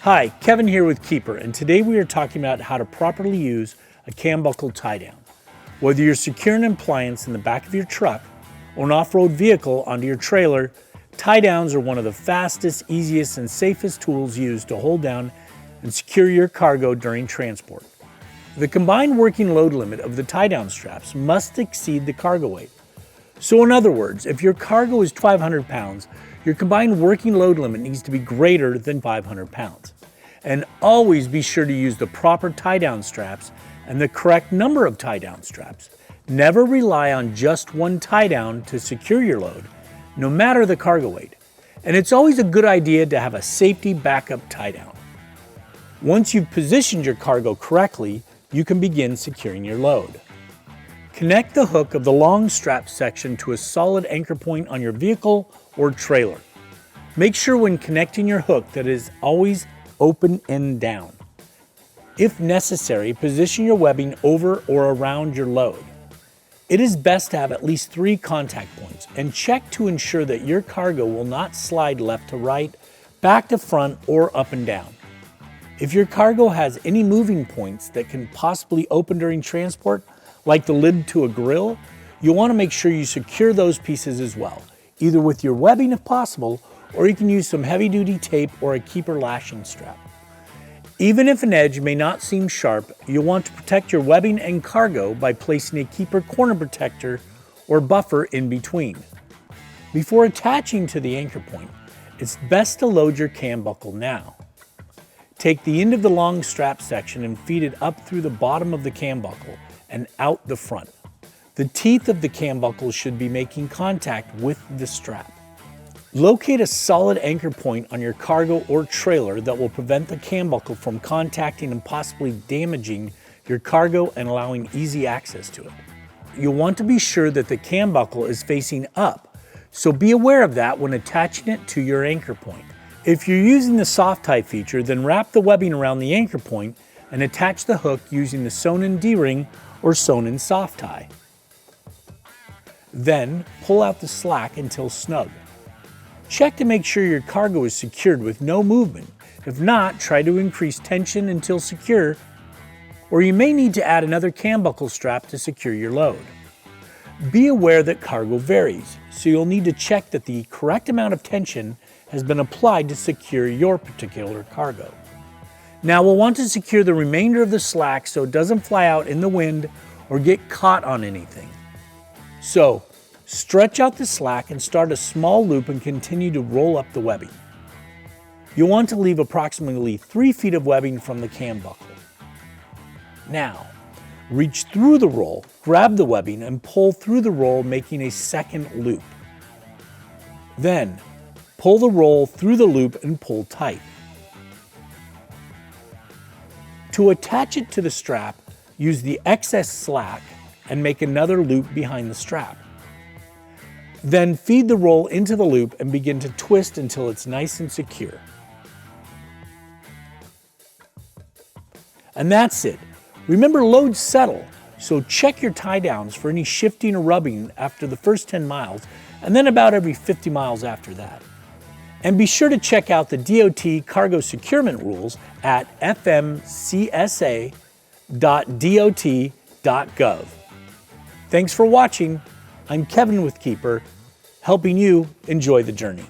Hi, Kevin here with Keeper, and today we are talking about how to properly use a cam buckle tie down. Whether you're securing an appliance in the back of your truck or an off-road vehicle onto your trailer, tie downs are one of the fastest, easiest, and safest tools used to hold down and secure your cargo during transport. The combined working load limit of the tie down straps must exceed the cargo weight. So in other words, if your cargo is 500 pounds, your combined working load limit needs to be greater than 500 pounds. And always be sure to use the proper tie-down straps and the correct number of tie-down straps. Never rely on just one tie-down to secure your load, no matter the cargo weight. And it's always a good idea to have a safety backup tie-down. Once you've positioned your cargo correctly, you can begin securing your load. Connect the hook of the long strap section to a solid anchor point on your vehicle or trailer. Make sure when connecting your hook that it is always open end down. If necessary, position your webbing over or around your load. It is best to have at least 3 contact points and check to ensure that your cargo will not slide left to right, back to front, or up and down. If your cargo has any moving points that can possibly open during transport, like the lid to a grill, you'll want to make sure you secure those pieces as well, either with your webbing if possible, or you can use some heavy-duty tape or a Keeper lashing strap. Even if an edge may not seem sharp, you'll want to protect your webbing and cargo by placing a Keeper corner protector or buffer in between. Before attaching to the anchor point, it's best to load your cam buckle now. Take the end of the long strap section and feed it up through the bottom of the cam buckle and out the front. The teeth of the cam buckle should be making contact with the strap. Locate a solid anchor point on your cargo or trailer that will prevent the cam buckle from contacting and possibly damaging your cargo and allowing easy access to it. You'll want to be sure that the cam buckle is facing up, so be aware of that when attaching it to your anchor point. If you're using the soft tie feature, then wrap the webbing around the anchor point and attach the hook using the sewn-in D-ring or sewn-in soft tie. Then pull out the slack until snug. Check to make sure your cargo is secured with no movement. If not, try to increase tension until secure, or you may need to add another cam buckle strap to secure your load. Be aware that cargo varies, so you'll need to check that the correct amount of tension has been applied to secure your particular cargo. Now we'll want to secure the remainder of the slack so it doesn't fly out in the wind or get caught on anything. So, stretch out the slack and start a small loop and continue to roll up the webbing. You'll want to leave approximately 3 feet of webbing from the cam buckle. Now, reach through the roll, grab the webbing, and pull through the roll, making a second loop. Then, pull the roll through the loop and pull tight. To attach it to the strap, use the excess slack and make another loop behind the strap. Then feed the roll into the loop and begin to twist until it's nice and secure. And that's it. Remember, loads settle, so check your tie downs for any shifting or rubbing after the first 10 miles and then about every 50 miles after that. And be sure to check out the DOT cargo securement rules at FMCSA.dot.gov. Thanks for watching. I'm Kevin with Keeper, helping you enjoy the journey.